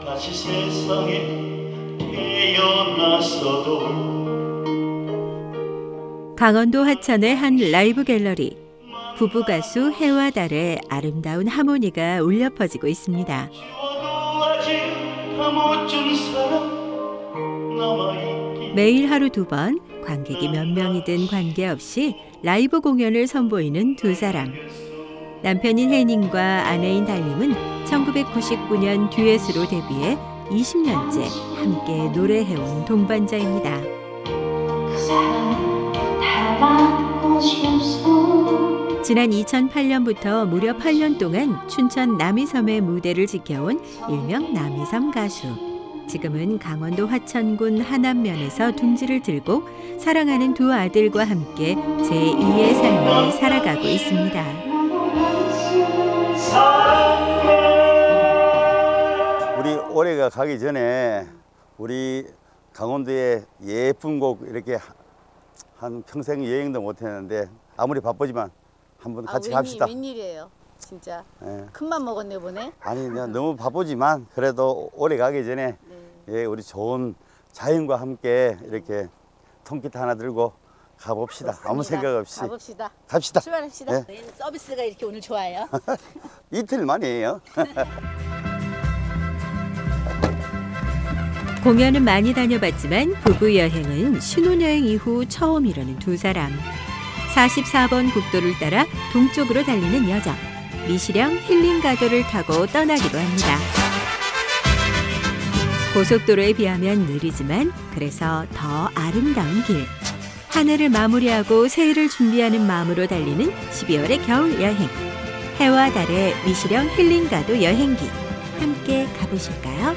다시 세상에 태어났어도. 강원도 화천의 한 라이브 갤러리. 부부 가수 해와 달의 아름다운 하모니가 울려 퍼지고 있습니다. 매일 하루 2번 관객이 몇 명이든 관계없이 라이브 공연을 선보이는 두 사람. 남편인 혜님과 아내인 달님은 1999년 듀엣으로 데뷔해 20년째 함께 노래해온 동반자입니다. 지난 2008년부터 무려 8년 동안 춘천 남이섬의 무대를 지켜온 일명 남이섬 가수. 지금은 강원도 화천군 하남면에서 둥지를 들고 사랑하는 두 아들과 함께 제2의 삶을 살아가고 있습니다. 우리 올해가 가기 전에 우리 강원도에 예쁜 곳 이렇게 한 평생 여행도 못 했는데 아무리 바쁘지만 한번 같이 갑시다. 웬일이에요, 진짜. 예. 큰맘 먹었네 보네. 아니 그냥 너무 바쁘지만 그래도 올해 가기 전에 예, 우리 좋은 자연과 함께 이렇게 통기타 하나 들고 가봅시다. 좋습니다. 아무 생각 없이. 가봅시다. 갑시다. 출발합시다. 네. 저희는 서비스가 이렇게 오늘 좋아요. 이틀 만이에요. 공연은 많이 다녀봤지만 부부 여행은 신혼여행 이후 처음 이루는 두 사람. 44번 국도를 따라 동쪽으로 달리는 여정. 미시령 힐링가도를 타고 떠나기로 합니다. 고속도로에 비하면 느리지만 그래서 더 아름다운 길. 한 해를 마무리하고 새해를 준비하는 마음으로 달리는 12월의 겨울 여행. 해와 달의 미시령 힐링가도 여행기. 함께 가보실까요?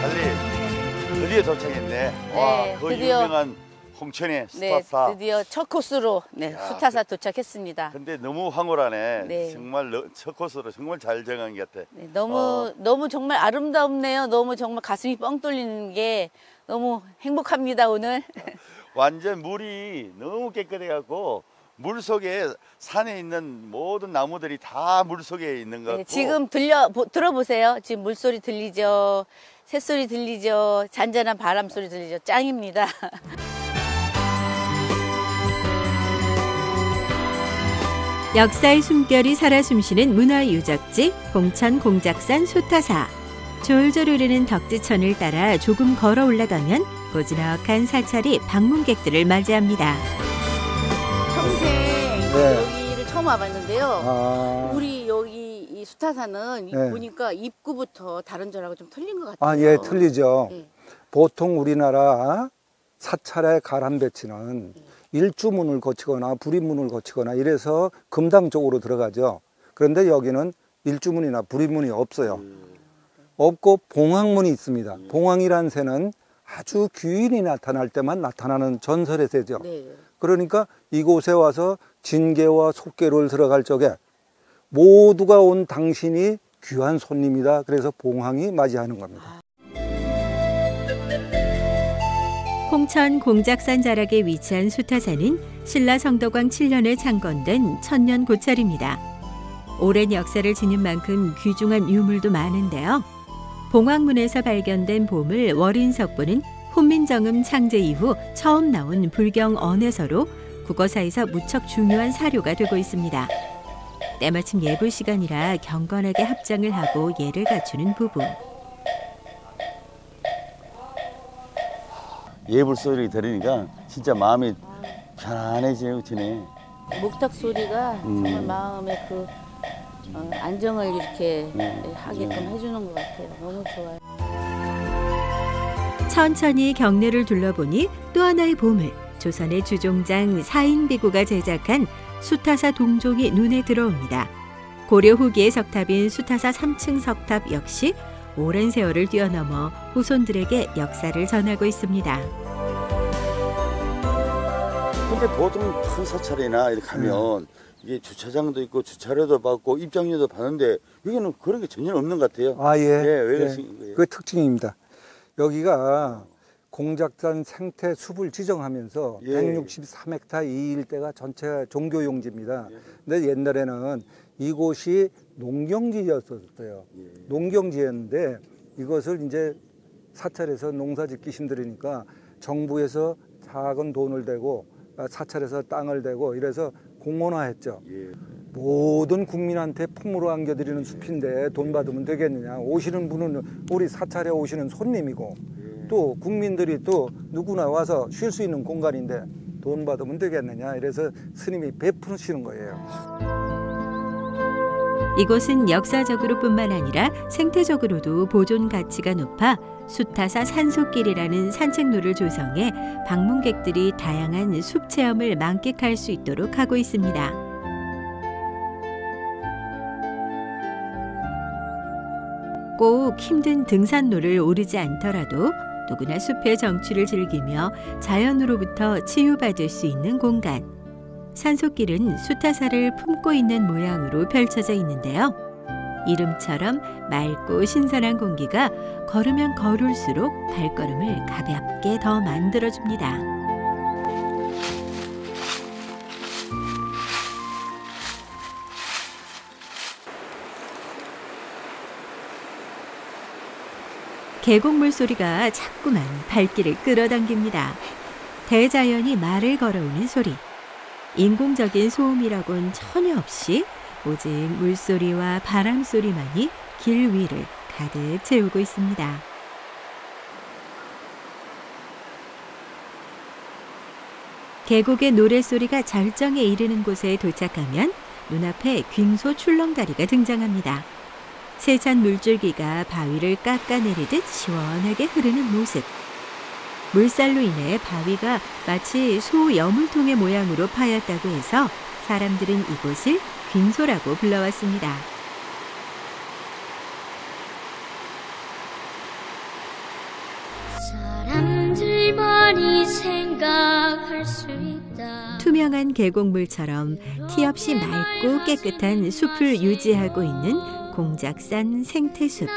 달리 드디어 도착했네. 와, 그 드디어. 유명한 홍천의 네, 수타사. 드디어 첫 코스로 수타사 도착했습니다. 근데 너무 황홀하네. 네. 정말 첫 코스로 정말 잘 정한 것 같아. 네, 너무 정말 아름답네요. 너무 정말 가슴이 뻥 뚫리는 게 너무 행복합니다 오늘. 완전 물이 너무 깨끗해갖고 물 속에 산에 있는 모든 나무들이 다 물 속에 있는 것 같고. 네, 지금 들어보세요. 지금 물소리 들리죠. 새소리 들리죠. 잔잔한 바람 소리 들리죠. 짱입니다. 역사의 숨결이 살아 숨쉬는 문화유적지 봉천 공작산 수타사. 졸졸 흐르는 덕지천을 따라 조금 걸어 올라가면 고즈넉한 사찰이 방문객들을 맞이합니다. 평생 여기를 처음 와봤는데요. 우리 여기 이 수타사는 보니까 입구부터 다른 절하고 좀 틀린 것 같아요. 예, 틀리죠. 네. 보통 우리나라 사찰의 가람배치는 일주문을 거치거나 불입문을 거치거나 이래서 금당 쪽으로 들어가죠. 그런데 여기는 일주문이나 불입문이 없어요. 없고 봉황문이 있습니다. 봉황이라는 새는 아주 귀인이 나타날 때만 나타나는 전설의 새죠. 네. 그러니까 이곳에 와서 진계와 속계를 들어갈 적에 모두가 온 당신이 귀한 손님이다. 그래서 봉황이 맞이하는 겁니다. 홍천 공작산 자락에 위치한 수타사는 신라 성덕왕 7년에 창건된 천년 고찰입니다. 오랜 역사를 지닌 만큼 귀중한 유물도 많은데요. 봉황문에서 발견된 보물 월인석부는 훈민정음 창제 이후 처음 나온 불경 언해서로 국어사에서 무척 중요한 사료가 되고 있습니다. 때마침 예불 시간이라 경건하게 합장을 하고 예를 갖추는 부부. 예불 소리 들으니까 진짜 마음이 편안해지네. 목탁 소리가 정말 마음에 그 안정을 이렇게 하게끔 해주는 것 같아요. 너무 좋아요. 천천히 경내를 둘러보니 또 하나의 보물, 조선의 주종장 사인비구가 제작한 수타사 동종이 눈에 들어옵니다. 고려 후기의 석탑인 수타사 3층 석탑 역시 오랜 세월을 뛰어넘어 후손들에게 역사를 전하고 있습니다. 근데 보통 큰 사찰이나 이렇게 가면 이게 주차장도 있고 주차료도 받고 입장료도 받는데 여기는 그런 게 전혀 없는 것 같아요. 아, 예. 왜 예. 그러신 거예요? 그 특징입니다. 여기가 공작산 생태 숲을 지정하면서 163헥타 이 일대가 전체 종교용지입니다. 근데 옛날에는 이곳이 농경지였었어요. 농경지였는데 이것을 이제 사찰에서 농사 짓기 힘들으니까 정부에서 작은 돈을 대고 사찰에서 땅을 대고 이래서 공원화했죠. 모든 국민한테 품으로 안겨드리는 숲인데 돈 받으면 되겠느냐. 오시는 분은 우리 사찰에 오시는 손님이고 또 국민들이 또 누구나 와서 쉴 수 있는 공간인데 돈 받으면 되겠느냐. 이래서 스님이 베푸시는 거예요. 이곳은 역사적으로뿐만 아니라 생태적으로도 보존 가치가 높아 수타사 산속길이라는 산책로를 조성해 방문객들이 다양한 숲 체험을 만끽할 수 있도록 하고 있습니다. 꼭 힘든 등산로를 오르지 않더라도 누구나 숲의 정취를 즐기며 자연으로부터 치유받을 수 있는 공간. 산속길은 수타사를 품고 있는 모양으로 펼쳐져 있는데요. 이름처럼 맑고 신선한 공기가 걸으면 걸을수록 발걸음을 가볍게 더 만들어줍니다. 계곡물 소리가 자꾸만 발길을 끌어당깁니다. 대자연이 말을 걸어오는 소리. 인공적인 소음이라곤 전혀 없이 오직 물소리와 바람소리만이 길 위를 가득 채우고 있습니다. 계곡의 노랫소리가 절정에 이르는 곳에 도착하면 눈앞에 굼소 출렁다리가 등장합니다. 세찬 물줄기가 바위를 깎아내리듯 시원하게 흐르는 모습. 물살로 인해 바위가 마치 소 여물통의 모양으로 파였다고 해서 사람들은 이곳을 굼소라고 불러왔습니다. 사람들만이 생각할 수 있다. 투명한 계곡물처럼 티 없이 맑고 깨끗한 숲을 유지하고 있는 공작산 생태숲.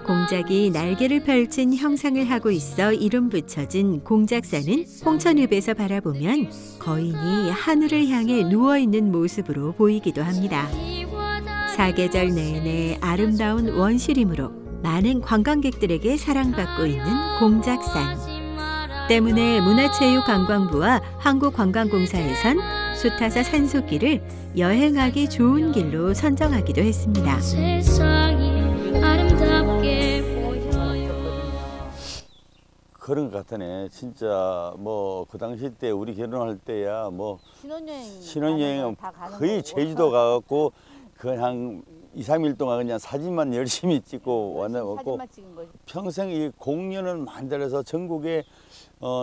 공작이 날개를 펼친 형상을 하고 있어 이름 붙여진 공작산은 홍천읍에서 바라보면 거인이 하늘을 향해 누워있는 모습으로 보이기도 합니다. 사계절 내내 아름다운 원시림으로 많은 관광객들에게 사랑받고 있는 공작산. 때문에 문화체육관광부와 한국관광공사에선 수타사 산속길을 여행하기 좋은 길로 선정하기도 했습니다. 그런 것 같으네. 진짜 뭐 그 당시 때 우리 결혼할 때야 뭐 신혼여행은 거의 제주도 가갖고 그냥 2, 3일 동안 그냥 사진만 열심히 찍고 왔고 평생 이 공연을 만들어서 전국에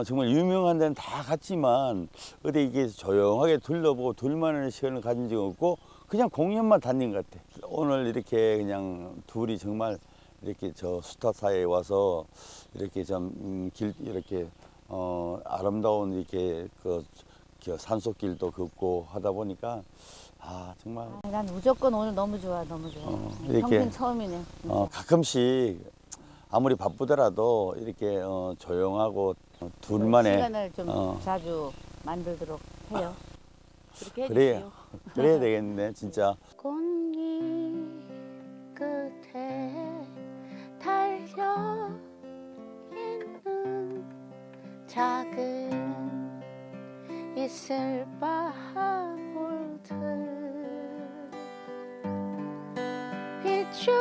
정말 유명한 데는 다 갔지만 어디 이게 조용하게 둘러보고 둘만의 시간을 가진 적 없고 그냥 공연만 다닌 것 같아. 오늘 이렇게 그냥 둘이 정말 이렇게 저 수타사에 와서 이렇게 좀 이렇게 아름다운 이렇게 그 산속길도 걷고 하다 보니까 아 정말 난 무조건 오늘 너무 좋아, 너무 좋아. 이렇게 평생 처음이네. 가끔씩 아무리 바쁘더라도 이렇게 조용하고 둘만의 시간을 좀 자주 만들도록 해요. 그렇게 그래요. 그래야 되겠네, 진짜. 꽃잎 끝에 달려 있는 작은 이슬 방울들 빗줄기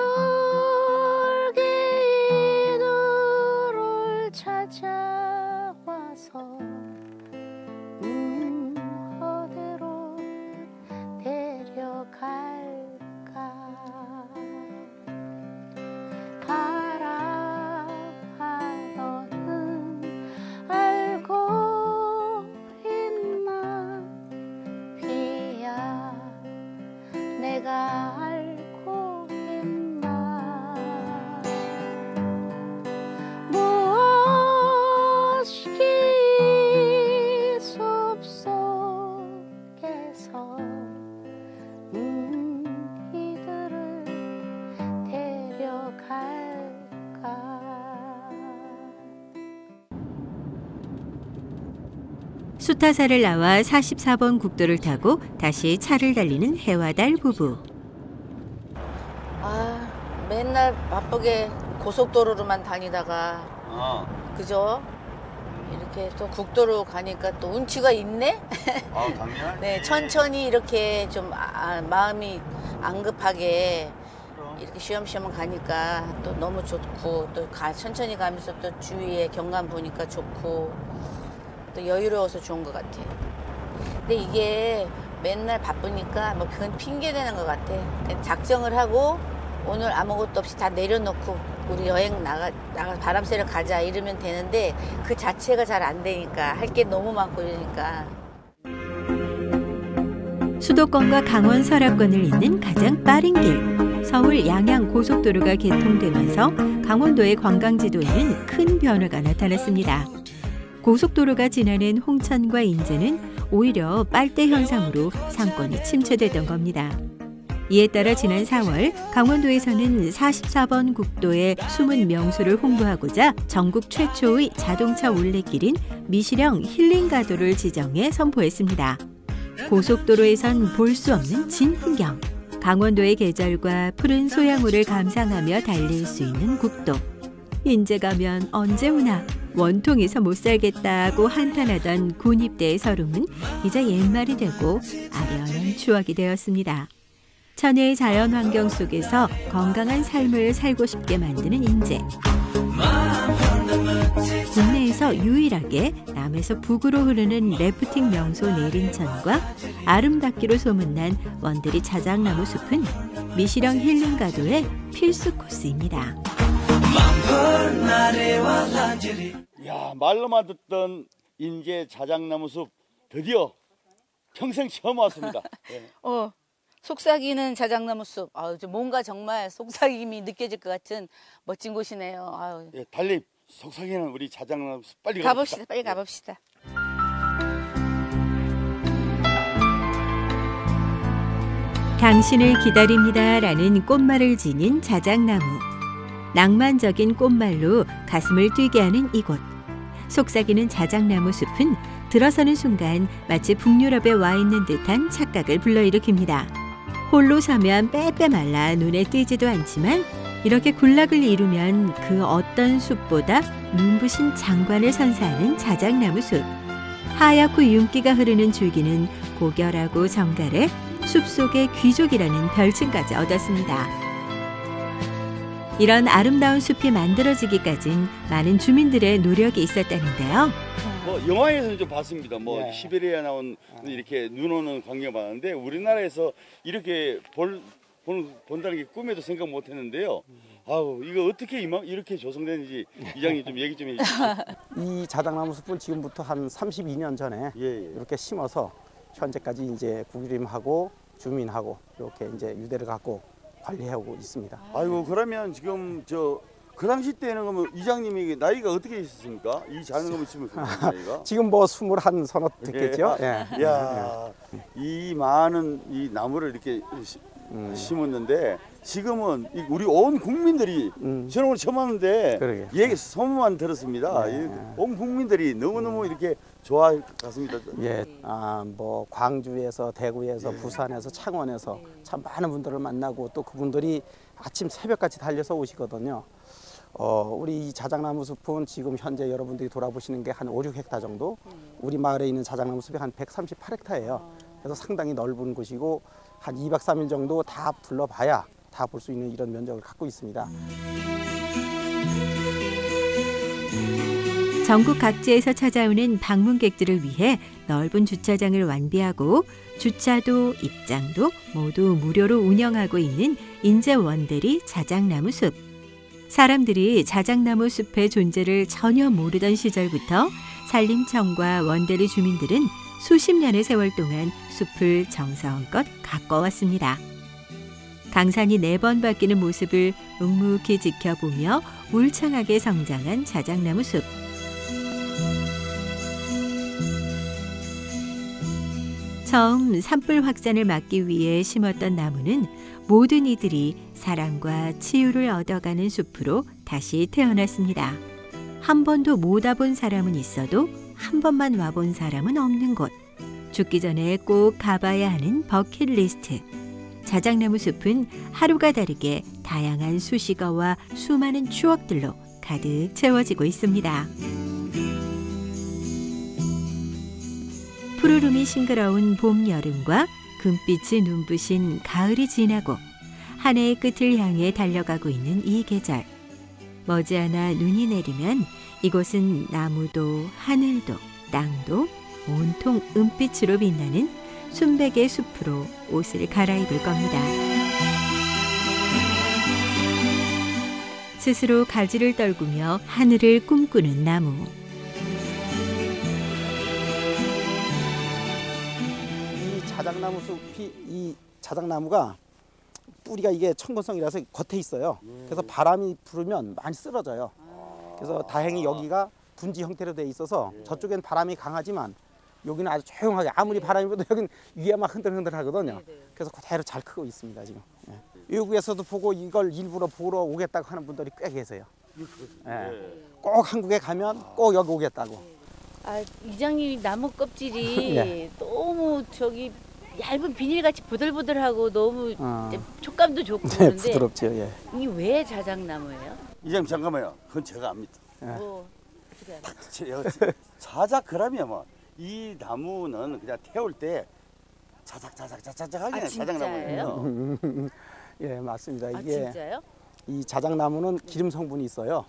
너를 찾아와서 어디로 데려갈까 바람아 너는 알고 있나 비야 내가 알고 있나 무엇이 숲속에서 이들을 데려갈까 수타사를 나와 44번 국도를 타고 다시 차를 달리는 해와 달 부부. 아, 맨날 바쁘게 고속도로로만 다니다가 그죠? 이렇게 또 국도로 가니까 또 운치가 있네? 당연하지. 네, 천천히 이렇게 좀 마음이 안 급하게 이렇게 쉬엄쉬엄 가니까 또 너무 좋고 또 천천히 가면서 또 주위에 경관 보니까 좋고 또 여유로워서 좋은 것 같아. 근데 이게 맨날 바쁘니까 뭐 그건 핑계 대는 것 같아. 그냥 작정을 하고 오늘 아무것도 없이 다 내려놓고 우리 여행 나가 바람 쐬러 가자 이러면 되는데 그 자체가 잘 안 되니까 할 게 너무 많고 이러니까. 수도권과 강원 설악권을 잇는 가장 빠른 길, 서울 양양 고속도로가 개통되면서 강원도의 관광지도에는 큰 변화가 나타났습니다. 고속도로가 지나는 홍천과 인제는 오히려 빨대 현상으로 상권이 침체됐던 겁니다. 이에 따라 지난 4월 강원도에서는 44번 국도의 숨은 명소를 홍보하고자 전국 최초의 자동차 올레길인 미시령 힐링가도를 지정해 선포했습니다. 고속도로에선 볼 수 없는 진풍경, 강원도의 계절과 푸른 소양호를 감상하며 달릴 수 있는 국도. 인제 가면 언제 오나 원통에서 못 살겠다고 한탄하던 군입대의 서름은 이제 옛말이 되고 아련한 추억이 되었습니다. 천혜의 자연 환경 속에서 건강한 삶을 살고 싶게 만드는 인제. 국내에서 유일하게 남에서 북으로 흐르는 래프팅 명소 내림천과 아름답기로 소문난 원대리 자작나무 숲은 미시령 힐링가도의 필수 코스입니다. 야, 말로만 듣던 인제 자작나무 숲 드디어 평생 처음 왔습니다. 네. 속삭이는 자작나무 숲. 뭔가 정말 속삭임이 느껴질 것 같은 멋진 곳이네요. 예, 달리 속삭이는 우리 자작나무 숲 빨리 가봅시다. 빨리 가봅시다. 당신을 기다립니다라는 꽃말을 지닌 자작나무. 낭만적인 꽃말로 가슴을 뛰게 하는 이곳. 속삭이는 자작나무 숲은 들어서는 순간 마치 북유럽에 와 있는 듯한 착각을 불러일으킵니다. 홀로 서면 빼빼 말라 눈에 띄지도 않지만 이렇게 군락을 이루면 그 어떤 숲보다 눈부신 장관을 선사하는 자작나무 숲. 하얗고 윤기가 흐르는 줄기는 고결하고 정갈해 숲속의 귀족이라는 별칭까지 얻었습니다. 이런 아름다운 숲이 만들어지기까진 많은 주민들의 노력이 있었다는데요. 영화에서는 좀 봤습니다. 예. 시베리아 나온 이렇게 눈 오는 광경 봤는데 우리나라에서 이렇게 본다는 게 꿈에도 생각 못 했는데요. 이거 어떻게 이렇게 조성되는지 이장님 좀 얘기 좀 해주세요. 이 자작나무 숲을 지금부터 한 32년 전에 이렇게 심어서 현재까지 이제 국유림하고 주민하고 이렇게 이제 유대를 갖고 관리하고 있습니다. 그러면 지금 그 당시 때는 그러면 이장님이 나이가 어떻게 있었습니까? 이 자작나무 심으셨 나이가? 지금 뭐 21 서너 됐겠죠. 예. 야, 이 많은 이 나무를 이렇게 심었는데 지금은 우리 온 국민들이 저는 오늘 처음 왔는데 얘기 소문만 들었습니다. 온 국민들이 너무너무 이렇게 좋아할 것 같습니다. 예, 뭐 광주에서 대구에서 부산에서 창원에서 참 많은 분들을 만나고 또 그분들이 아침 새벽같이 달려서 오시거든요. 우리 이 자작나무 숲은 지금 현재 여러분들이 돌아보시는 게 한 5, 6헥타 정도, 우리 마을에 있는 자작나무 숲이 한 138헥타예요. 그래서 상당히 넓은 곳이고 한 2박 3일 정도 다 둘러봐야 다 볼 수 있는 이런 면적을 갖고 있습니다. 전국 각지에서 찾아오는 방문객들을 위해 넓은 주차장을 완비하고 주차도, 입장도 모두 무료로 운영하고 있는 인제 원대리 자작나무 숲. 사람들이 자작나무 숲의 존재를 전혀 모르던 시절부터 산림청과 원대리 주민들은 수십 년의 세월 동안 숲을 정성껏 가꿔왔습니다. 강산이 4번 바뀌는 모습을 묵묵히 지켜보며 울창하게 성장한 자작나무 숲. 처음 산불 확산을 막기 위해 심었던 나무는 모든 이들이 사랑과 치유를 얻어가는 숲으로 다시 태어났습니다. 한 번도 못 와본 사람은 있어도 한 번만 와본 사람은 없는 곳. 죽기 전에 꼭 가봐야 하는 버킷리스트. 자작나무 숲은 하루가 다르게 다양한 수식어와 수많은 추억들로 가득 채워지고 있습니다. 푸르름이 싱그러운 봄, 여름과 금빛이 눈부신 가을이 지나고 한 해의 끝을 향해 달려가고 있는 이 계절. 머지않아 눈이 내리면 이곳은 나무도 하늘도 땅도 온통 은빛으로 빛나는 순백의 숲으로 옷을 갈아입을 겁니다. 스스로 가지를 떨구며 하늘을 꿈꾸는 나무. 이 자작나무 숲이 이 자작나무가 뿌리가 이게 청건성이라서 겉에 있어요. 그래서 바람이 불으면 많이 쓰러져요. 그래서 다행히 여기가 분지 형태로 돼 있어서 저쪽엔 바람이 강하지만 여기는 아주 조용하게 아무리 바람이 불어도 여기는 위에 막 흔들흔들 하거든요. 그래서 그대로 잘 크고 있습니다 지금. 외국에서도 보고 이걸 일부러 보러 오겠다고 하는 분들이 꽤 계세요. 꼭 한국에 가면 꼭 여기 오겠다고. 아, 이장님 나무 껍질이 네. 너무 저기 얇은 비닐같이 보들보들하고 너무 촉감도 좋고 네, 그런데 부드럽죠. 예. 이게 왜 자작나무예요? 이장님 잠깐만요. 그건 제가 압니다. 뭐 어떻게 알아요? 자작 그러면 뭐 이 나무는 그냥 태울 때 자작자작자작하게 아, 자작나무예요. 예, 맞습니다. 아 이게 진짜요? 이 자작나무는 기름 성분이 있어요.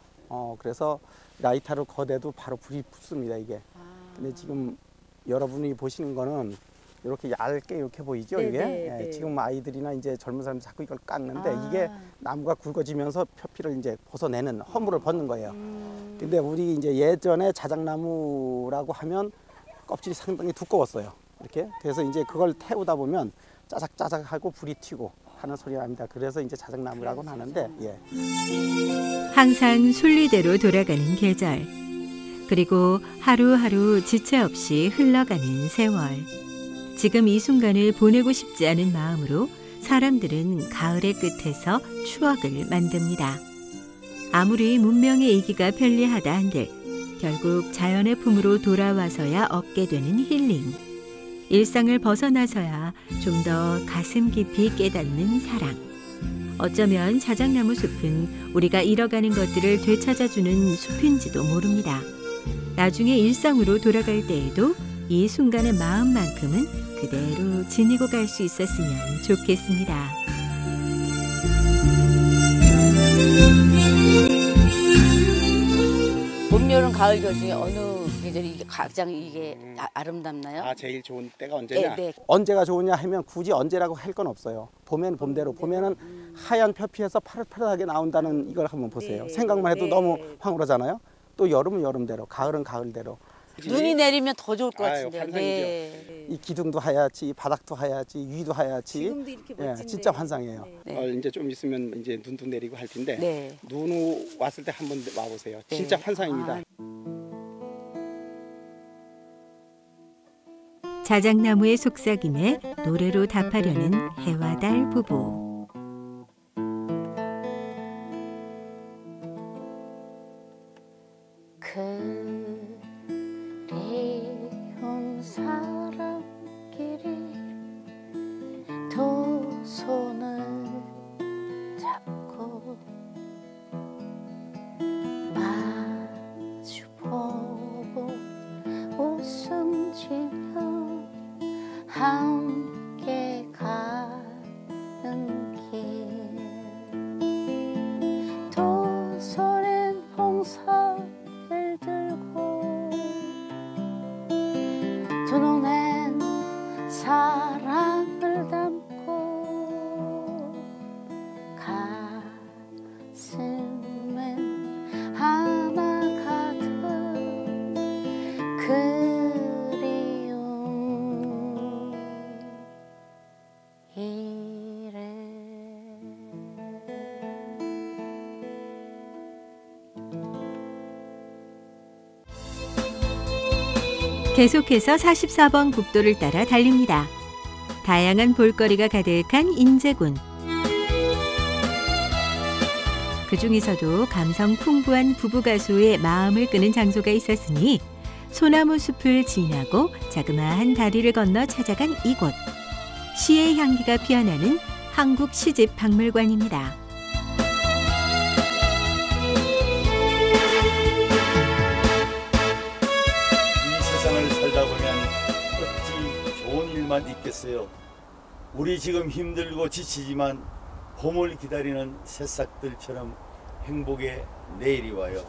그래서 라이터를 거대도 바로 불이 붙습니다 이게. 근데 지금 여러분이 보시는 거는 이렇게 얇게 이렇게 보이죠 네, 이게. 네, 예, 네. 지금 아이들이나 이제 젊은 사람들 자꾸 이걸 깎는데 이게 나무가 굵어지면서 표피를 이제 벗어내는 허물을 벗는 거예요. 근데 우리 이제 예전에 자작나무라고 하면 껍질이 상당히 두꺼웠어요. 이렇게. 그래서 이제 그걸 태우다 보면 짜작짜작하고 불이 튀고 하는 소리가 납니다. 그래서 이제 자작나무라고 하는데 예. 항상 순리대로 돌아가는 계절. 그리고 하루하루 지체 없이 흘러가는 세월. 지금 이 순간을 보내고 싶지 않은 마음으로 사람들은 가을의 끝에서 추억을 만듭니다. 아무리 문명의 이기가 편리하다 한들 결국 자연의 품으로 돌아와서야 얻게 되는 힐링. 일상을 벗어나서야 좀 더 가슴 깊이 깨닫는 사랑. 어쩌면 자작나무 숲은 우리가 잃어가는 것들을 되찾아주는 숲인지도 모릅니다. 나중에 일상으로 돌아갈 때에도 이 순간의 마음만큼은 그대로 지니고 갈 수 있었으면 좋겠습니다. 봄, 여름, 가을 겨울 중에 어느 계절이 이게 가장 이게 아름답나요? 아 제일 좋은 때가 언제냐? 네. 언제가 좋으냐 하면 굳이 언제라고 할 건 없어요. 봄에는 봄대로 봄에는 하얀 표피에서 파릇파릇하게 나온다는 이걸 한번 보세요. 생각만 해도 너무 황홀하잖아요. 또 여름은 여름대로, 가을은 가을대로. 눈이 내리면 더 좋을 것 아유, 같은데요. 환상이죠. 이 기둥도 하얗지, 바닥도 하얗지, 위도 하얗지. 지금도 이렇게 멋진데. 진짜 환상이에요. 네. 이제 좀 있으면 이제 눈도 내리고 할 텐데 네. 눈 왔을 때 한번 와보세요. 네. 진짜 환상입니다. 자작나무의 속삭임에 노래로 답하려는 해와 달 부부. 그리운 사람끼리 두 손을 잡고 마주보고 웃음 지며 함께 가는 길 두 손엔 봉사를 들고 두 눈엔 사랑을 담고 가슴엔 하나 가득 그리움 이래. 계속해서 44번 국도를 따라 달립니다. 다양한 볼거리가 가득한 인제군. 그 중에서도 감성 풍부한 부부 가수의 마음을 끄는 장소가 있었으니 소나무 숲을 지나고 자그마한 다리를 건너 찾아간 이곳. 시의 향기가 피어나는 한국 시집 박물관입니다. 이 세상을 살다 보면 어찌 좋은 일만 있겠어요. 우리 지금 힘들고 지치지만 봄을 기다리는 새싹들처럼 행복의 내일이 와요.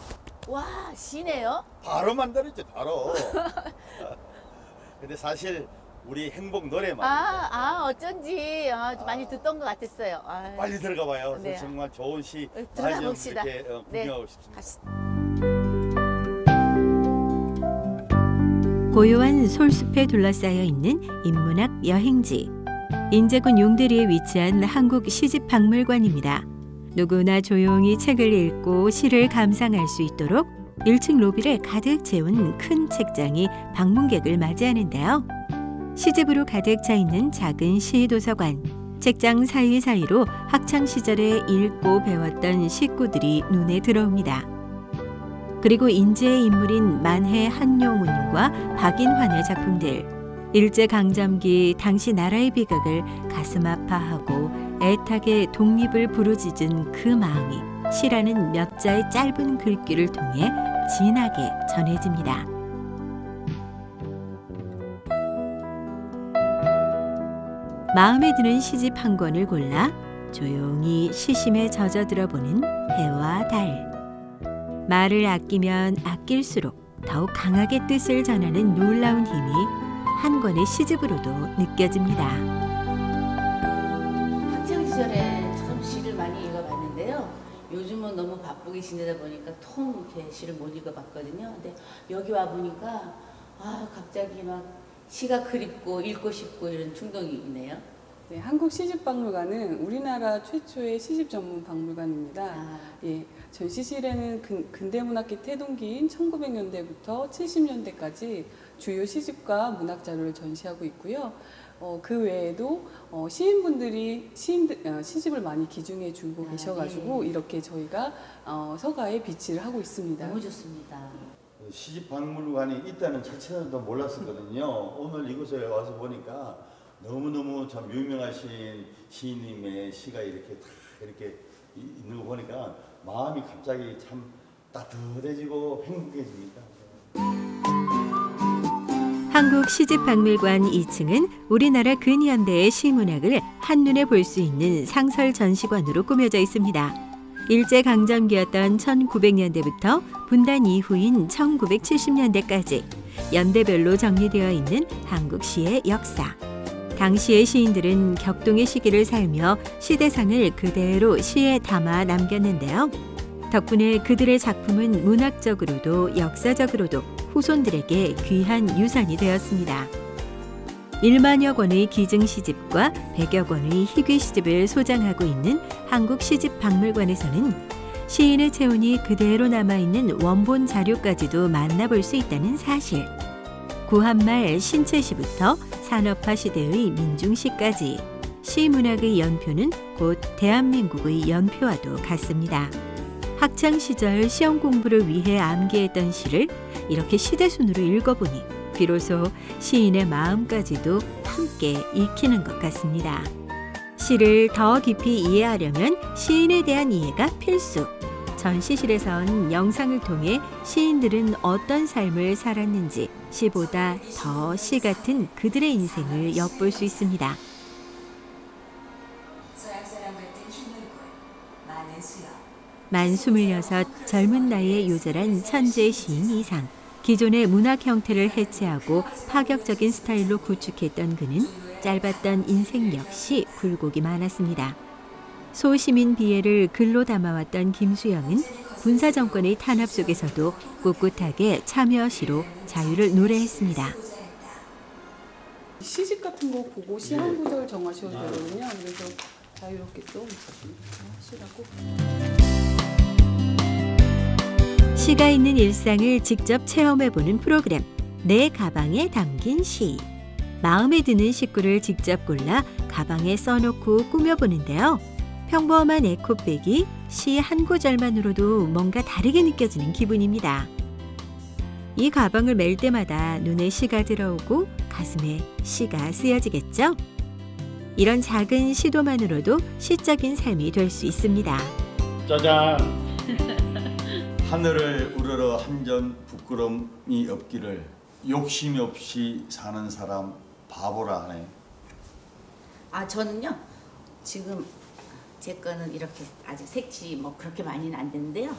와, 시네요? 바로 만들었죠, 바로. 근데 사실 우리 행복 노래 말이죠. 어쩐지 많이 듣던 것 같았어요. 빨리 들어가 봐요. 네. 정말 좋은 시 들어가 많이 좀 봅시다. 이렇게 구경하고 싶습니다. 고요한 솔숲에 둘러싸여 있는 인문학 여행지. 인제군 용대리에 위치한 한국 시집박물관입니다. 누구나 조용히 책을 읽고 시를 감상할 수 있도록 1층 로비를 가득 채운 큰 책장이 방문객을 맞이하는데요. 시집으로 가득 차 있는 작은 시도서관. 책장 사이사이로 학창시절에 읽고 배웠던 식구들이 눈에 들어옵니다. 그리고 인제의 인물인 만해 한용운과 박인환의 작품들. 일제강점기 당시 나라의 비극을 가슴 아파하고 애타게 독립을 부르짖은 그 마음이 시라는 몇 자의 짧은 글귀를 통해 진하게 전해집니다. 마음에 드는 시집 한 권을 골라 조용히 시심에 젖어들어 보는 해와 달. 말을 아끼면 아낄수록 더욱 강하게 뜻을 전하는 놀라운 힘이 한 권의 시집으로도 느껴집니다. 학창시절에 참 시를 많이 읽어봤는데요. 요즘은 너무 바쁘게 지내다 보니까 통 이렇게 시를 못 읽어봤거든요. 근데 여기 와 보니까 갑자기 막 시가 그립고 읽고 싶고 이런 충동이 있네요. 네, 한국 시집박물관은 우리나라 최초의 시집 전문 박물관입니다. 예, 전시실에는 근대문학기 태동기인 1900년대부터 70년대까지 주요 시집과 문학 자료를 전시하고 있고요. 그 외에도 시인분들이 시집을 많이 기증해 주고 계셔가지고 이렇게 저희가 서가에 비치를 하고 있습니다. 너무 좋습니다. 시집 박물관이 있다는 자체도 몰랐었거든요. 오늘 이곳에 와서 보니까 너무너무 참 유명하신 시인님의 시가 이렇게 다 이렇게 있는 거 보니까 마음이 갑자기 참 따뜻해지고 행복해집니다. 한국 시집박물관 2층은 우리나라 근현대의 시문학을 한눈에 볼 수 있는 상설 전시관으로 꾸며져 있습니다. 일제강점기였던 1900년대부터 분단 이후인 1970년대까지 연대별로 정리되어 있는 한국 시의 역사. 당시의 시인들은 격동의 시기를 살며 시대상을 그대로 시에 담아 남겼는데요. 덕분에 그들의 작품은 문학적으로도 역사적으로도 후손들에게 귀한 유산이 되었습니다. 1만여 권의 기증시집과 100여 권의 희귀시집을 소장하고 있는 한국시집박물관에서는 시인의 체온이 그대로 남아있는 원본 자료까지도 만나볼 수 있다는 사실. 구한말 신체시부터 산업화 시대의 민중시까지 시문학의 연표는 곧 대한민국의 연표와도 같습니다. 학창시절 시험 공부를 위해 암기했던 시를 이렇게 시대순으로 읽어보니 비로소 시인의 마음까지도 함께 익히는 것 같습니다. 시를 더 깊이 이해하려면 시인에 대한 이해가 필수. 전시실에선 영상을 통해 시인들은 어떤 삶을 살았는지 시보다 더 시 같은 그들의 인생을 엿볼 수 있습니다. 만 26 젊은 나이에 요절한 천재 시인 이상. 기존의 문학 형태를 해체하고 파격적인 스타일로 구축했던 그는 짧았던 인생 역시 굴곡이 많았습니다. 소시민 비애를 글로 담아왔던 김수영은 군사정권의 탄압 속에서도 꿋꿋하게 참여시로 자유를 노래했습니다. 시집 같은 거 보고 시 한 구절 정하셔도 되거든요. 그래서 자유롭게 좀 하시라고. 시가 있는 일상을 직접 체험해보는 프로그램 내 가방에 담긴 시. 마음에 드는 식구를 직접 골라 가방에 써놓고 꾸며보는데요. 평범한 에코백이 시 한 구절만으로도 뭔가 다르게 느껴지는 기분입니다. 이 가방을 멜 때마다 눈에 시가 들어오고 가슴에 시가 쓰여지겠죠? 이런 작은 시도만으로도 시적인 삶이 될 수 있습니다. 짜잔. 하늘을 우러러 한 점 부끄럼이 없기를 욕심 없이 사는 사람 바보라 하네. 아 저는요 지금 제 거는 이렇게 아직 색칠이 뭐 그렇게 많이는 안 됐는데요.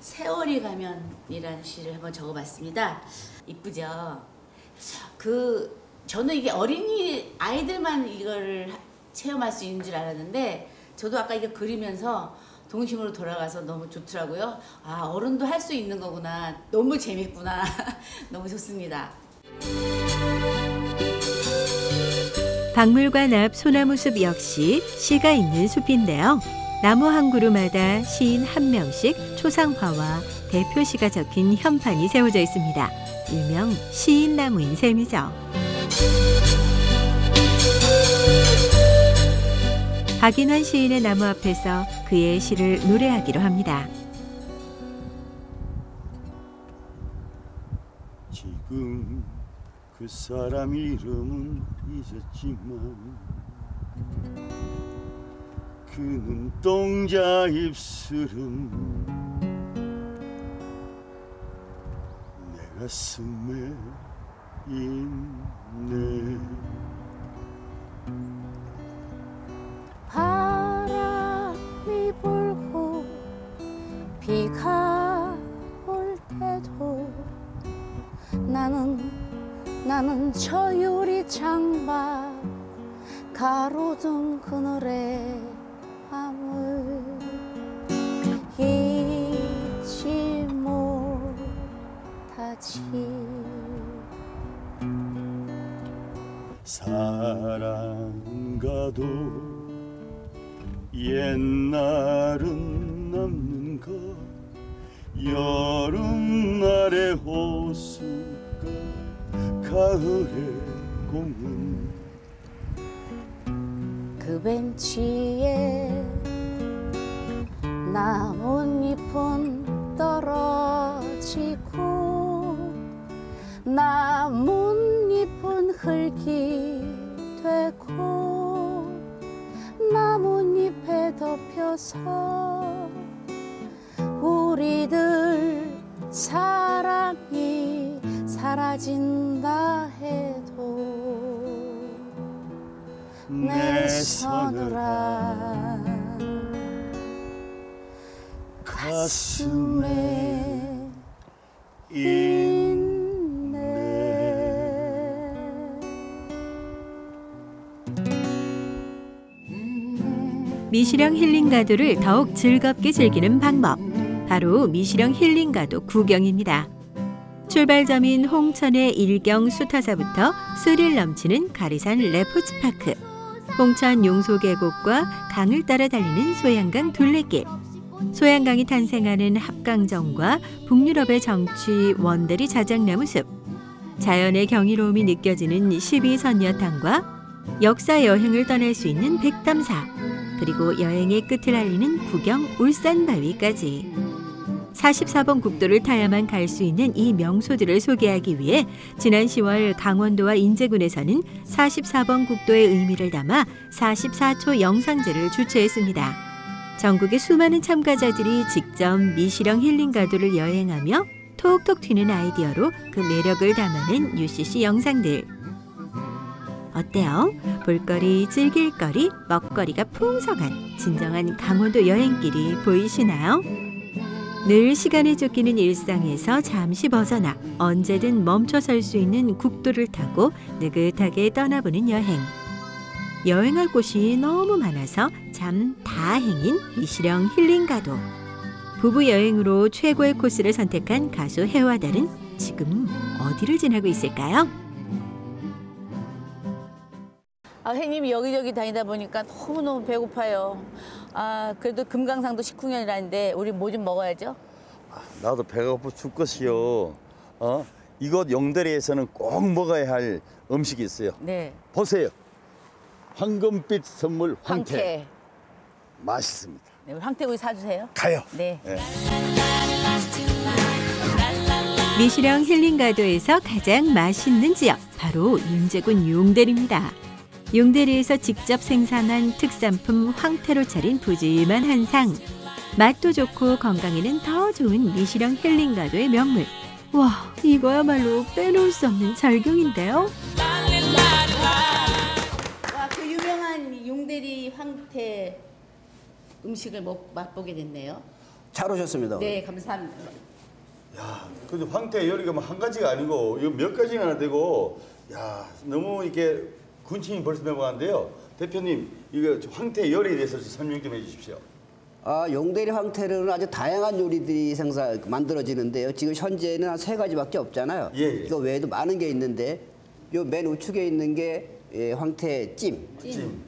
세월이 가면이라는 시를 한번 적어봤습니다. 이쁘죠? 저는 이게 어린이 아이들만 이걸 체험할 수 있는 줄 알았는데 저도 아까 이거 그리면서 동심으로 돌아가서 너무 좋더라고요. 아 어른도 할 수 있는 거구나. 너무 재밌구나. 너무 좋습니다. 박물관 앞 소나무숲 역시 시가 있는 숲인데요. 나무 한 그루마다 시인 한 명씩 초상화와 대표시가 적힌 현판이 세워져 있습니다. 일명 시인나무인 셈이죠. 박인환 시인의 나무 앞에서 그의 시를 노래하기로 합니다. 지금 그 사람 이름은 잊었지만 그 눈동자 입술은 내 가슴에 있네. 바람이 불고 비가 올 때도 나는 저 유리 창밖 가로등 그늘에 밤을 잊지 못하지. 사랑가도 옛날은 남는가 여름날의 호수가 가을의 공은 그 벤치에 나뭇잎은 떨어지고 나뭇잎은 흙이 되고 나뭇잎에 덮여서 우리들 사랑이 사라진다 해도 내 서늘한 가슴에 있네. 미시령 힐링가도를 더욱 즐겁게 즐기는 방법, 바로 미시령 힐링가도 구경입니다. 출발점인 홍천의 일경 수타사부터 스릴 넘치는 가리산 레포츠파크, 홍천 용소계곡과 강을 따라 달리는 소양강 둘레길, 소양강이 탄생하는 합강정과 북유럽의 정취 원대리 자작나무숲, 자연의 경이로움이 느껴지는 12선녀탕과 역사 여행을 떠날 수 있는 백담사, 그리고 여행의 끝을 알리는 구경 울산바위까지 44번 국도를 타야만 갈 수 있는 이 명소들을 소개하기 위해 지난 10월 강원도와 인제군에서는 44번 국도의 의미를 담아 44초 영상제를 주최했습니다. 전국의 수많은 참가자들이 직접 미시령 힐링가도를 여행하며 톡톡 튀는 아이디어로 그 매력을 담아낸 UCC 영상들. 어때요? 볼거리, 즐길거리, 먹거리가 풍성한 진정한 강원도 여행길이 보이시나요? 늘 시간에 쫓기는 일상에서 잠시 벗어나 언제든 멈춰설 수 있는 국도를 타고 느긋하게 떠나보는 여행. 여행할 곳이 너무 많아서 참 다행인 미시령 힐링가도. 부부 여행으로 최고의 코스를 선택한 가수 해와달은 지금 어디를 지나고 있을까요? 형님이 여기저기 다니다 보니까 너무너무 배고파요. 그래도 금강산도 식후년이라는데 우리 뭐 좀 먹어야죠. 나도 배가 고파 죽겠어요. 이곳 용대리에서는 꼭 먹어야 할 음식이 있어요. 네. 보세요. 황금빛 선물 황태. 황태. 맛있습니다. 네, 우리 황태구이 사주세요. 가요. 네. 네. 미시령 힐링가도에서 가장 맛있는 지역 바로 윤제군 용대리입니다. 용대리에서 직접 생산한 특산품 황태로 차린 푸짐한 한상. 맛도 좋고 건강에는 더 좋은 미시령 힐링가도의 명물. 와, 이거야말로 빼놓을 수 없는 절경인데요. 와, 그 유명한 용대리 황태 음식을 맛보게 됐네요. 잘 오셨습니다. 네, 감사합니다. 야, 근데 황태 요리가 뭐 한 가지가 아니고 이거 몇 가지나 되고, 야, 너무 이렇게 군침이 벌써 넘어가는데요. 대표님, 이거 황태 요리에 대해서 설명 좀 해주십시오. 용대리 황태는 아주 다양한 요리들이 만들어지는데요. 지금 현재는 한 3가지밖에 없잖아요. 예. 이거 외에도 많은 게 있는데 요 맨 우측에 있는 게 황태찜.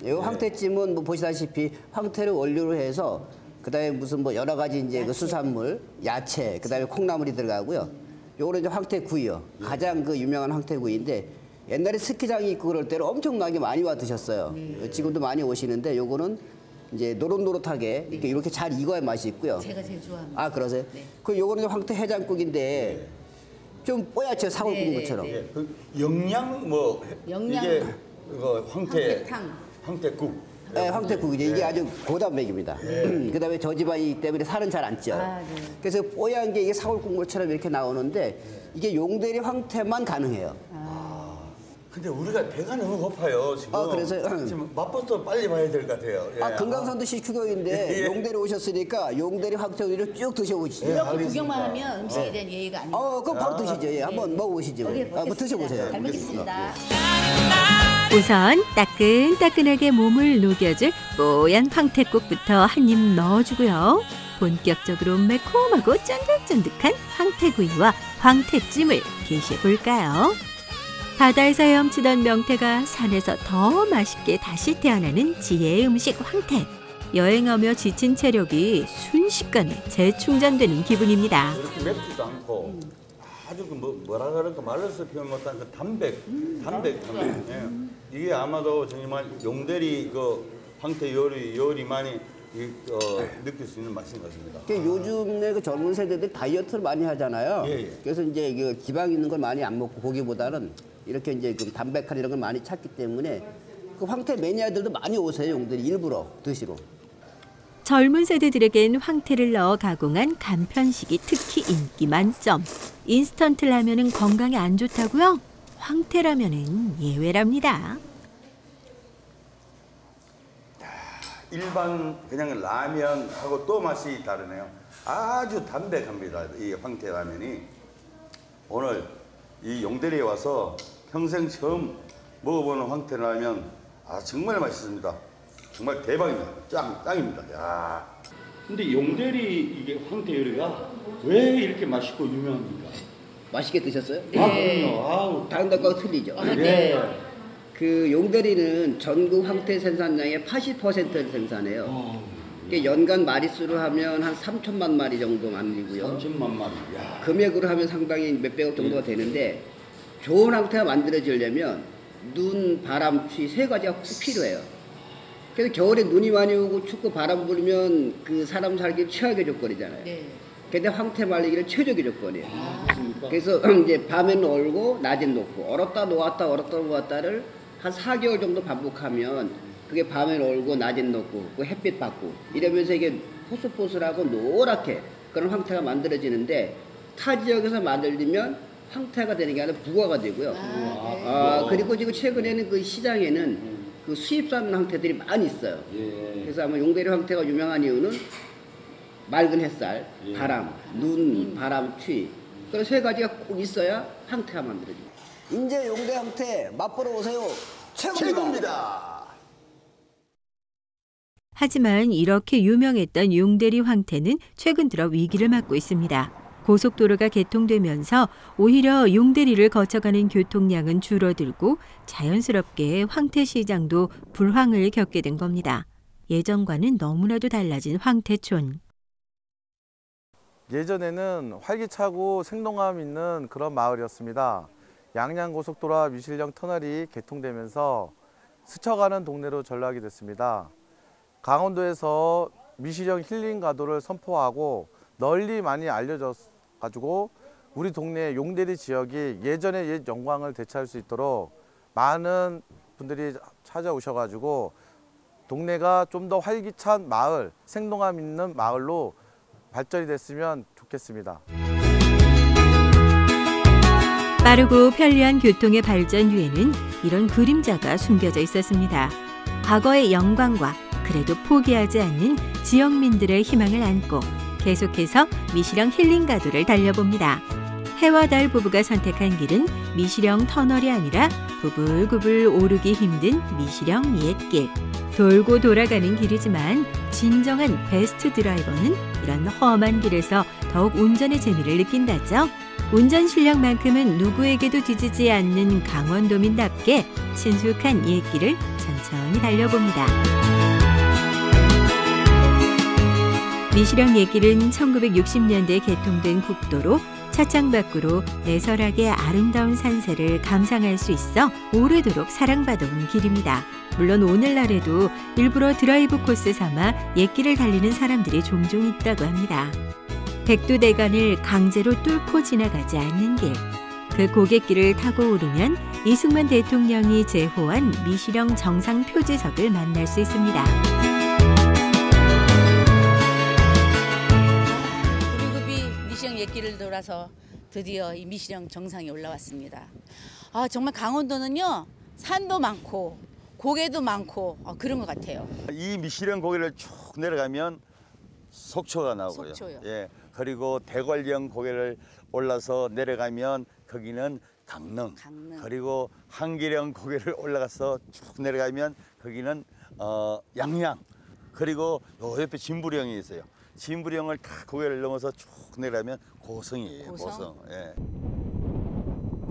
이 황태찜은 뭐 보시다시피 황태를 원료로 해서 그다음에 무슨 뭐 여러 가지 이제 그 수산물, 야채, 그다음에 콩나물이 들어가고요. 요거는 이제 황태구이요. 가장 그 유명한 황태구이인데 옛날에 스키장이 있고 그럴 때는 엄청나게 많이 와 드셨어요. 지금도 많이 오시는데 요거는 이제 노릇노릇하게 이렇게 잘 익어야 맛이 있고요. 제가 제일 좋아합니다. 아, 그러세요? 네. 그 요거는 황태 해장국인데 좀 뽀얗죠, 사골 네, 굽은 네, 것처럼. 네. 예, 그 영양 뭐 이게 그거 황태탕. 황태국. 네, 황태국이죠. 이게 아주 고단백입니다. 그다음에 저지방이기 때문에 살은 잘 안 쪄요. 아, 네. 그래서 뽀얀 게 이게 사골 국물처럼 이렇게 나오는데 이게 용대리 황태만 가능해요. 근데 우리가 배가 너무 고파요 지금. 그래서 지금 맛부터 빨리 봐야 될 것 같아요. 예. 금강산도 시추경인데 예. 용대리 오셨으니까 용대리 황태 요리를 쭉 드셔보시죠. 예. 이렇게 알겠습니다. 구경만 하면 음식에 대한 예의가 아니에요. 그럼 바로 드시죠. 예, 한번 먹어보시죠. 한번 드셔보세요. 잘 먹겠습니다. 우선 따끈따끈하게 몸을 녹여줄 뽀얀 황태국부터 한 입 넣어주고요. 본격적으로 매콤하고 쫀득쫀득한 황태구이와 황태찜을 계시해볼까요? 바다에서 헤엄치던 명태가 산에서 더 맛있게 다시 태어나는 지혜의 음식 황태. 여행하며 지친 체력이 순식간에 재충전되는 기분입니다. 이렇게 맵지도 않고 아주 그 뭐라 그럴까 말로서 표현 못한 그 담백함. 예. 이게 아마도 정말 용대리 그 황태 요리만이 느낄 수 있는 맛인 것 같습니다. 요즘에 그 젊은 세대들 다이어트를 많이 하잖아요. 예. 그래서 이제 그 지방 있는 걸 많이 안 먹고 고기보다는 이렇게 이제 그 담백한 이런 걸 많이 찾기 때문에 그 황태 매니아들도 많이 오세요. 용들이 일부러 드시러. 젊은 세대들에겐 황태를 넣어 가공한 간편식이 특히 인기 만점. 인스턴트 라면은 건강에 안 좋다고요? 황태 라면은 예외랍니다. 일반 그냥 라면하고 또 맛이 다르네요. 아주 담백합니다. 이 황태 라면이. 오늘 이 용대리에 와서 평생 처음 먹어보는 황태 라면 정말 맛있습니다. 정말 대박입니다. 짱입니다. 야. 근데 용대리 이게 황태 요리가 왜 이렇게 맛있고 유명합니까? 맛있게 드셨어요? 그럼요. 다른 데하고 틀리죠. 네. 그 용대리는 전국 황태 생산량의 80%를 생산해요. 연간 마리수로 하면 한 3천만 마리 정도 만들고요. 3천만 마리. 야. 금액으로 하면 상당히 몇백억 정도가 되는데 좋은 황태가 만들어지려면 눈, 바람, 추위 3가지가 꼭 필요해요. 그래서 겨울에 눈이 많이 오고 춥고 바람 불면 그 사람 살기 최악의 조건이잖아요. 네. 근데 황태 말리기는 최적의 조건이에요. 그래서 이제 밤에는 얼고 낮에는 녹고 얼었다 놓았다 얼었다 놓았다를 한 4개월 정도 반복하면 그게 밤에는 얼고 낮에는 녹고 그 햇빛 받고 이러면서 이게 포슬포슬하고 노랗게 그런 황태가 만들어지는데 타 지역에서 만들면 황태가 되는 게 아니라 부화가 되고요. 그리고 지금 최근에는 그 시장에는 그 수입산 황태들이 많이 있어요. 그래서 아마 용대리 황태가 유명한 이유는 맑은 햇살, 바람, 눈, 바람, 추위 그런 3가지가 꼭 있어야 황태가 만들어집니다. 인제 용대 황태 맛보러 오세요. 최고입니다. 하지만 이렇게 유명했던 용대리 황태는 최근 들어 위기를 맞고 있습니다. 고속도로가 개통되면서 오히려 용대리를 거쳐가는 교통량은 줄어들고 자연스럽게 황태 시장도 불황을 겪게 된 겁니다. 예전과는 너무나도 달라진 황태촌. 예전에는 활기차고 생동감 있는 그런 마을이었습니다. 양양고속도로와 미실령 터널이 개통되면서 스쳐가는 동네로 전락이 됐습니다. 강원도에서 미실령 힐링 가도를 선포하고 널리 많이 알려져가지고 우리 동네 용대리 지역이 예전의 옛 영광을 되찾을 수 있도록 많은 분들이 찾아오셔가지고 동네가 좀 더 활기찬 마을, 생동감 있는 마을로 발전이 됐으면 좋겠습니다. 빠르고 편리한 교통의 발전 뒤에는 이런 그림자가 숨겨져 있었습니다. 과거의 영광과 그래도 포기하지 않는 지역민들의 희망을 안고 계속해서 미시령 힐링 가도를 달려봅니다. 해와 달 부부가 선택한 길은 미시령 터널이 아니라 구불구불 오르기 힘든 미시령 옛길. 돌고 돌아가는 길이지만 진정한 베스트 드라이버는 이런 험한 길에서 더욱 운전의 재미를 느낀다죠. 운전 실력만큼은 누구에게도 뒤지지 않는 강원도민답게 친숙한 옛길을 천천히 달려봅니다. 미시령 옛길은 1960년대에 개통된 국도로 차창 밖으로 내설하게 아름다운 산세를 감상할 수 있어 오래도록 사랑받아온 길입니다. 물론 오늘날에도 일부러 드라이브 코스 삼아 옛길을 달리는 사람들이 종종 있다고 합니다. 백두대간을 강제로 뚫고 지나가지 않는 길. 그 고갯길을 타고 오르면 이승만 대통령이 제호한 미시령 정상 표지석을 만날 수 있습니다. 구비구비 미시령 옛길을 돌아서 드디어 이 미시령 정상에 올라왔습니다. 정말 강원도는요, 산도 많고 고개도 많고 그런 것 같아요. 이 미시령 고개를 쭉 내려가면 속초가 나오고요. 속초요. 예, 그리고 대관령 고개를 올라서 내려가면 거기는 강릉. 그리고 한기령 고개를 올라가서 쭉 내려가면 거기는 양양. 그리고 요 옆에 진부령이 있어요. 진부령을 다 고개를 넘어서 쭉 내려가면 고성이에요. 고성. 예.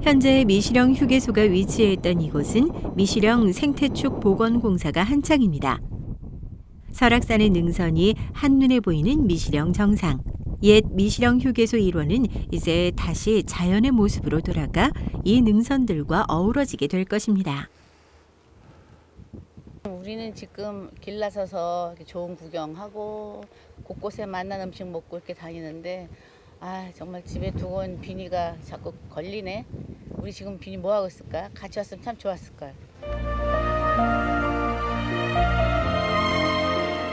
현재 미시령 휴게소가 위치해 있던 이곳은 미시령 생태축 복원공사가 한창입니다. 설악산의 능선이 한눈에 보이는 미시령 정상. 옛 미시령 휴게소 일원은 이제 다시 자연의 모습으로 돌아가 이 능선들과 어우러지게 될 것입니다. 우리는 지금 길 나서서 좋은 구경하고 곳곳에 맛난 음식 먹고 이렇게 다니는데 정말 집에 두고 온 비니가 자꾸 걸리네. 우리 지금 비니 뭐 하고 있을까? 같이 왔으면 참 좋았을걸.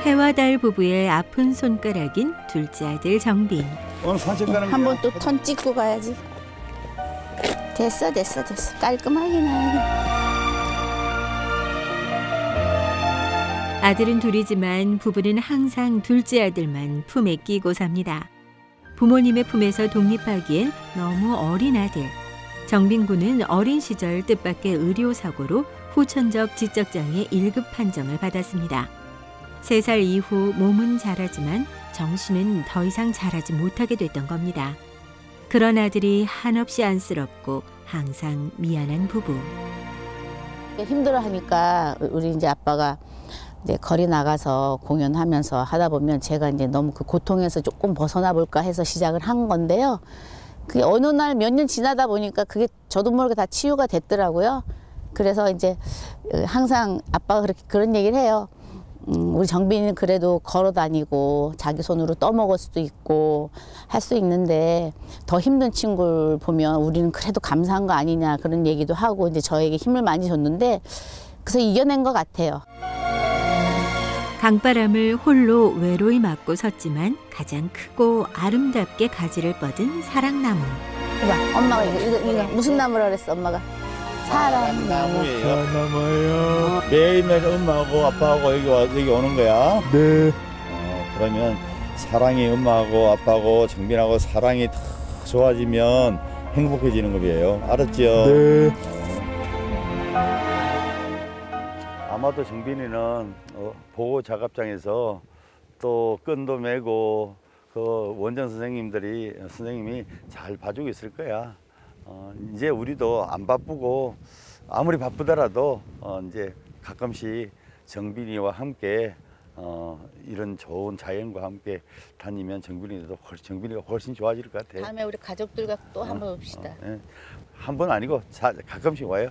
해와 달 부부의 아픈 손가락인 둘째 아들 정빈. 오늘 산책 가는 한번 또 턴 찍고 가야지. 됐어. 깔끔하게 나야지. 아들은 둘이지만 부부는 항상 둘째 아들만 품에 끼고 삽니다. 부모님의 품에서 독립하기엔 너무 어린 아들. 정빈 군은 어린 시절 뜻밖의 의료사고로 후천적 지적장애 1급 판정을 받았습니다. 3살 이후 몸은 자라지만 정신은 더 이상 자라지 못하게 됐던 겁니다. 그런 아들이 한없이 안쓰럽고 항상 미안한 부부. 힘들어하니까 우리 이제 아빠가 이제 거리 나가서 공연하면서 하다 보면 제가 이제 너무 그 고통에서 조금 벗어나 볼까 해서 시작을 한 건데요. 그게 어느 날 몇 년 지나다 보니까 그게 저도 모르게 다 치유가 됐더라고요. 그래서 이제 항상 아빠가 그런 얘기를 해요. 우리 정빈이는 그래도 걸어 다니고 자기 손으로 떠먹을 수도 있고 할 수 있는데 더 힘든 친구를 보면 우리는 그래도 감사한 거 아니냐 그런 얘기도 하고 이제 저에게 힘을 많이 줬는데 그래서 이겨낸 것 같아요. 강바람을 홀로 외로이 맞고 섰지만 가장 크고 아름답게 가지를 뻗은 사랑나무. 봐, 엄마가 이거 무슨 나무라 그랬어 엄마가? 사랑나무. 사랑나무예요. 매일매일 엄마하고 아빠하고 여기 오는 거야. 네. 그러면 사랑이 엄마하고 아빠하고 정빈하고 사랑이 다 좋아지면 행복해지는 거예요. 알았죠? 네. 아마도 정빈이는 보호 작업장에서 또 끈도 매고 그 원장 선생님이 잘 봐주고 있을 거야. 이제 우리도 안 바쁘고 아무리 바쁘더라도 이제 가끔씩 정빈이와 함께 이런 좋은 자연과 함께 다니면 정빈이가 훨씬 좋아질 것 같아. 다음에 우리 가족들과 또 한번 봅시다. 네. 한 번 아니고 가끔씩 와요.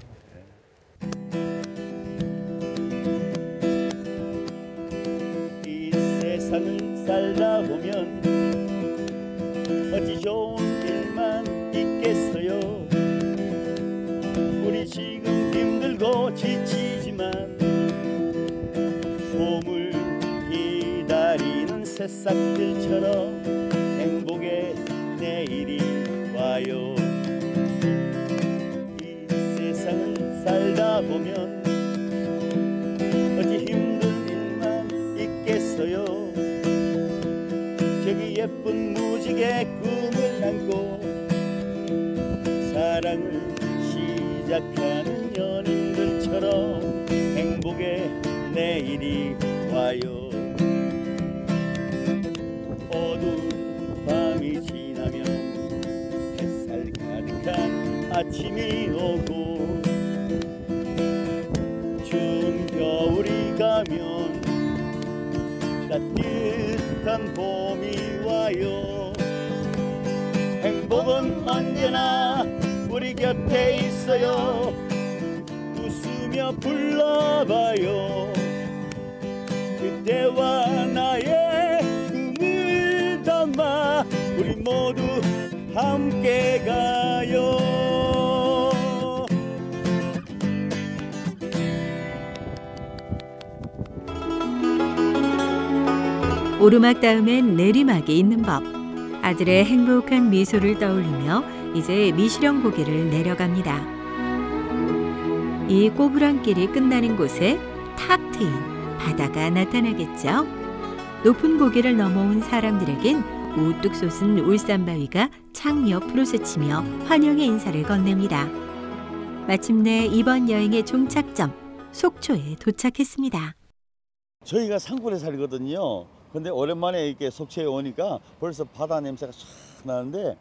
이 세상을 살다 보면 어찌 좋은 일만 있겠어요. 우리 지금 힘들고 지치지만 소물 기다리는 새싹들처럼 행복의 내일이 와요. 이 세상을 살다 보면 어찌 힘든 일만 있겠어요. 저기 예쁜 무지개 꿈을 안고 사랑을 시작하는 연인들처럼 행복의 내일이 와요. 어두운 밤이 지나면 햇살 가득한 아침이 오고 추운 겨울이 가면 따뜻한 봄이 와요. 행복은 언제나 우리 곁에 있어요. 웃으며 불러봐요. 그대와 나의 꿈을 담아 우리 모두 함께 가요. 오르막 다음엔 내리막이 있는 법. 아들의 행복한 미소를 떠올리며 이제 미시령 고개를 내려갑니다. 이 꼬부랑길이 끝나는 곳에 탁 트인 바다가 나타나겠죠. 높은 고개를 넘어온 사람들에겐 우뚝 솟은 울산바위가 창 옆으로 스치며 환영의 인사를 건넵니다. 마침내 이번 여행의 종착점 속초에 도착했습니다. 저희가 산골에 살거든요. 근데 오랜만에 이렇게 속초에 오니까 벌써 바다 냄새가 쫙 나는데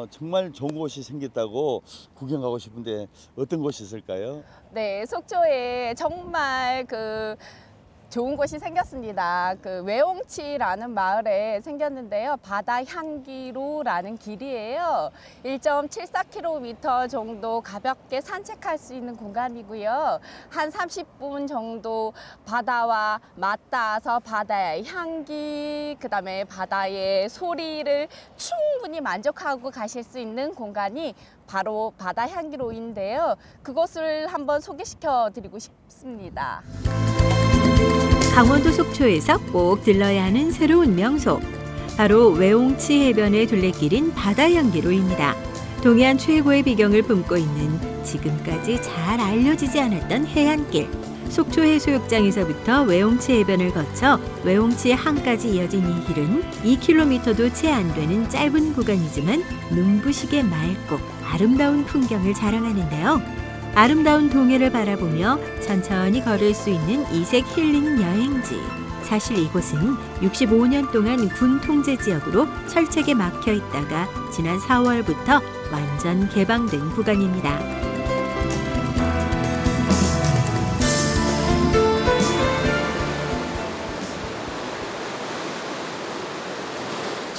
정말 좋은 곳이 생겼다고 구경 가고 싶은데 어떤 곳이 있을까요? 네, 속초에 정말 좋은 곳이 생겼습니다. 외홍치라는 마을에 생겼는데요. 바다 향기로라는 길이에요. 1.74km 정도 가볍게 산책할 수 있는 공간이고요. 한 30분 정도 바다와 맞닿아서 바다의 향기, 그다음에 바다의 소리를 충분히 만족하고 가실 수 있는 공간이 바로 바다 향기로인데요. 그곳을 한번 소개시켜 드리고 싶습니다. 강원도 속초에서 꼭 들러야 하는 새로운 명소. 바로 외홍치 해변의 둘레길인 바다향기로입니다. 동해안 최고의 비경을 품고 있는 지금까지 잘 알려지지 않았던 해안길. 속초 해수욕장에서부터 외홍치 해변을 거쳐 외홍치 항까지 이어진 이 길은 2km도 채 안 되는 짧은 구간이지만 눈부시게 맑고 아름다운 풍경을 자랑하는데요. 아름다운 동해를 바라보며 천천히 걸을 수 있는 이색 힐링 여행지. 사실 이곳은 65년 동안 군 통제 지역으로 철책에 막혀 있다가 지난 4월부터 완전 개방된 구간입니다.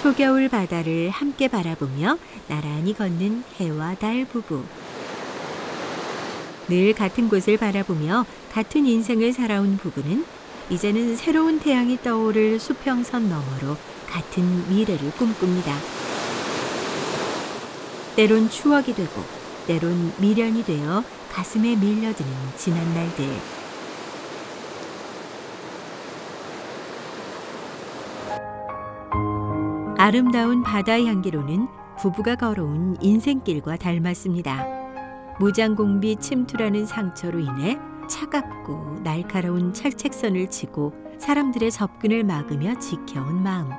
초겨울 바다를 함께 바라보며 나란히 걷는 해와 달 부부. 늘 같은 곳을 바라보며 같은 인생을 살아온 부부는 이제는 새로운 태양이 떠오를 수평선 너머로 같은 미래를 꿈꿉니다. 때론 추억이 되고 때론 미련이 되어 가슴에 밀려드는 지난 날들. 아름다운 바다 향기로는 부부가 걸어온 인생길과 닮았습니다. 무장공비 침투라는 상처로 인해 차갑고 날카로운 철책선을 치고 사람들의 접근을 막으며 지켜온 마음.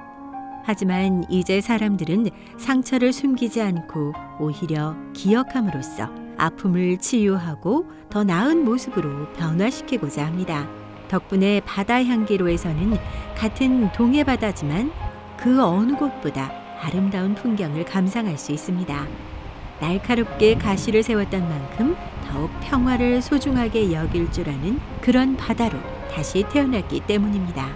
하지만 이제 사람들은 상처를 숨기지 않고 오히려 기억함으로써 아픔을 치유하고 더 나은 모습으로 변화시키고자 합니다. 덕분에 바다 향기로에서는 같은 동해바다지만 그 어느 곳보다 아름다운 풍경을 감상할 수 있습니다. 날카롭게 가시를 세웠던 만큼 더욱 평화를 소중하게 여길 줄 아는 그런 바다로 다시 태어났기 때문입니다.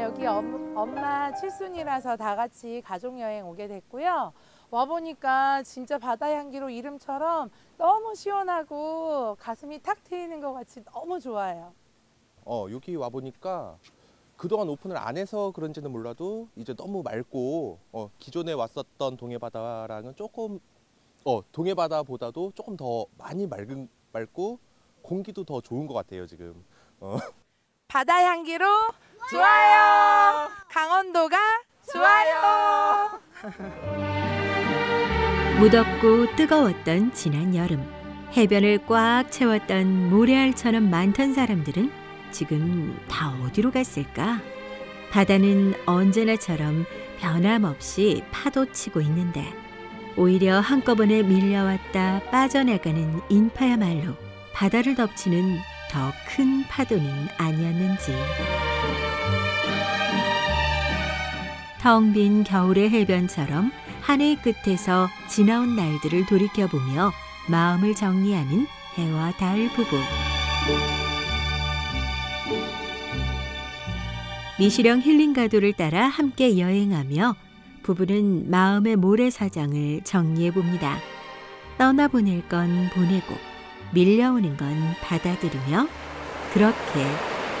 여기 엄마 칠순이라서 다 같이 가족여행 오게 됐고요. 와보니까 진짜 바다 향기로 이름처럼 너무 시원하고 가슴이 탁 트이는 것 같이 너무 좋아요. 여기 와보니까 그동안 오픈을 안 해서 그런지는 몰라도 이제 너무 맑고 기존에 왔었던 동해바다랑은 조금 동해바다보다도 조금 더 많이 맑고 공기도 더 좋은 것 같아요 지금. 바다 향기로 좋아요. 강원도가 좋아요. 무덥고 뜨거웠던 지난 여름, 해변을 꽉 채웠던 모래알처럼 많던 사람들은 지금 다 어디로 갔을까? 바다는 언제나처럼 변함없이 파도치고 있는데 오히려 한꺼번에 밀려왔다 빠져나가는 인파야말로 바다를 덮치는 더 큰 파도는 아니었는지. 텅 빈 겨울의 해변처럼 하늘 끝에서 지나온 날들을 돌이켜보며 마음을 정리하는 해와 달 부부. 미시령 힐링가도를 따라 함께 여행하며 부부는 마음의 모래사장을 정리해봅니다. 떠나보낼 건 보내고 밀려오는 건 받아들이며 그렇게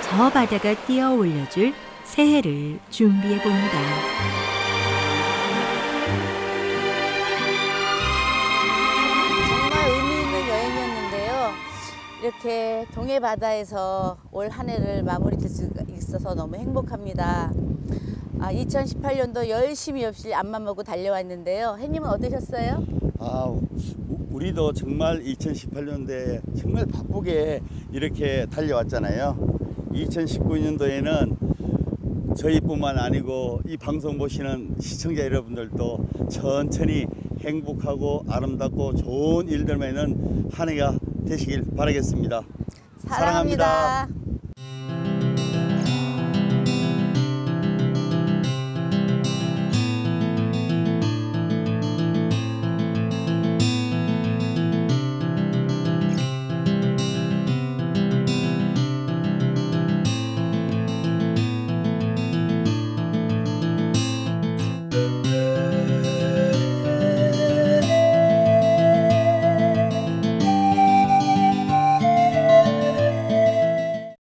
저 바다가 뛰어올려줄 새해를 준비해봅니다. 정말 의미 있는 여행이었는데요. 이렇게 동해 바다에서 올 한 해를 마무리 될 수 있어서 너무 행복합니다. 2018년도 열심히 없이 앞만 먹고 달려왔는데요. 해님은 어떠셨어요? 우리도 정말 2018년도에 정말 바쁘게 이렇게 달려왔잖아요. 2019년도에는 저희뿐만 아니고 이 방송 보시는 시청자 여러분들도 천천히 행복하고 아름답고 좋은 일들만 있는 한 해가 되시길 바라겠습니다. 사랑합니다.